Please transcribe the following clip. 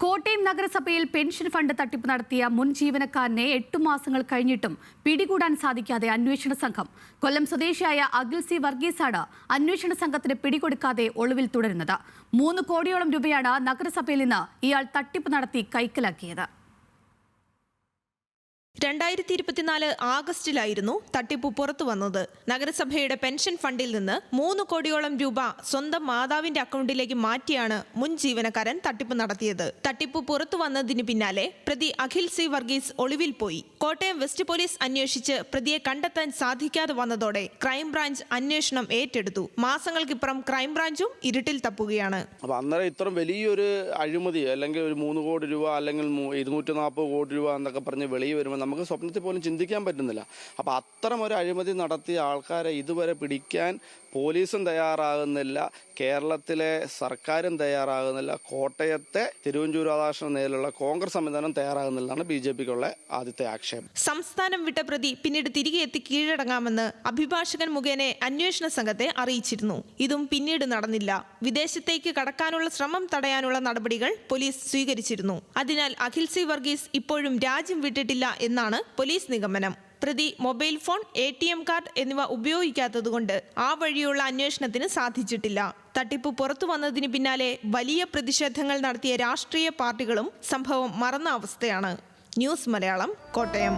കോട്ടയം നഗരസഭയിൽ pension fund തട്ടിപ്പ് നടത്തിയ മുൻ ജീവനക്കാരനെ 8 മാസങ്ങൾ കഴിഞ്ഞിട്ടും പിടികൂടാൻ സാധിക്കാതെ അന്വേഷണ സംഘം. കൊല്ലം സ്വദേശിയായ അഖിൽ സി വർഗീസാണ് അന്വേഷണ സംഘത്തിന് പിടികൊടുക്കാതെ ഒളിവിൽ തുടരുന്നത്. 3 കോടിയോളം രൂപയാണ് നഗരസഭയിൽ നിന്ന് ഇയാൾ തട്ടിപ്പ് നടത്തി കൈക്കലാക്കിയത്. 2024 ആഗസ്റ്റിലായിരുന്നു തട്ടിപ്പ് പുറത്തു വന്നത്. നഗരസഭയുടെ പെൻഷൻ ഫണ്ടിൽ നിന്ന് 3 കോടിയോളം രൂപ സ്വന്തം മാതാവിന്റെ അക്കൗണ്ടിലേക്ക് മാറ്റിയാണ് മുൻ ജീവനക്കാരൻ തട്ടിപ്പ് നടത്തിയത്. തട്ടിപ്പ് പുറത്തു വന്നതിന് പിന്നാലെ പ്രതി അഖിൽ സി വർഗീസ് ഒളിവിൽ പോയി. കോട്ടയം വെസ്റ്റ് പോലീസ് അന്വേഷിച്ച് പ്രതിയെ കണ്ടെത്താൻ സാധിക്കാതെ വന്നതോടെ ക്രൈംബ്രാഞ്ച് അന്വേഷണം ഏറ്റെടുത്തു. മാസങ്ങൾക്കിപ്പുറം ക്രൈംബ്രാഞ്ചും ഇരുട്ടിൽ തപ്പുകയാണ്. അന്നേരം ഇത്ര വലിയൊരു അഴിമതി അല്ലെങ്കിൽ ഒരു 3 കോടി രൂപ അല്ലെങ്കിൽ 240 കോടി രൂപ എന്നൊക്കെ പറഞ്ഞ് വെളിയിൽ വരുമ്പോൾ നമുക്ക് സ്വപ്നത്തിൽ പോലും ചിന്തിക്കാൻ പറ്റുന്നില്ല. അപ്പോൾ അത്തരം ഒരു അഴിമതി നടത്തിയ ആൾക്കാരെ ഇതുവരെ പിടിക്കാൻ പോലീസും തയ്യാറാകുന്നില്ല, കേരളത്തിലെ സർക്കാരും തയ്യാറാകുന്നില്ല, കോട്ടയത്തെ തിരുവഞ്ചൂർ രാധാകൃഷ്ണൻ നേരിലുള്ള കോൺഗ്രസ് സംവിധാനം തയ്യാറാകുന്നില്ലെന്നാണ് BJPക്കുള്ള ആദ്യത്തെ ആക്ഷേപം. സംസ്ഥാനം വിട്ട പ്രതി പിന്നീട് തിരികെ എത്തി കീഴടങ്ങാമെന്ന് അഭിഭാഷകൻ മുഖേന അന്വേഷണ സംഘത്തെ അറിയിച്ചിരുന്നു. ഇതും പിന്നീട് നടന്നില്ല. വിദേശത്തേക്ക് കടക്കാനുള്ള ശ്രമം തടയാനുള്ള നടപടികൾ പോലീസ് സ്വീകരിച്ചിരുന്നു. അതിനാൽ അഖിൽ സി വർഗീസ് ഇപ്പോഴും രാജ്യം വിട്ടിട്ടില്ല എന്നാണ് പോലീസ് നിഗമനം. പ്രതി മൊബൈൽ ഫോൺ, ATM കാർഡ് എന്നിവ ഉപയോഗിക്കാത്തതുകൊണ്ട് ആ വഴിയുള്ള അന്വേഷണത്തിന് സാധിച്ചിട്ടില്ല. തട്ടിപ്പ് പുറത്തു വന്നതിന് പിന്നാലെ വലിയ പ്രതിഷേധങ്ങൾ നടത്തിയ രാഷ്ട്രീയ പാർട്ടികളും സംഭവം മറന്ന അവസ്ഥയാണ്. ന്യൂസ് മലയാളം, കോട്ടയം.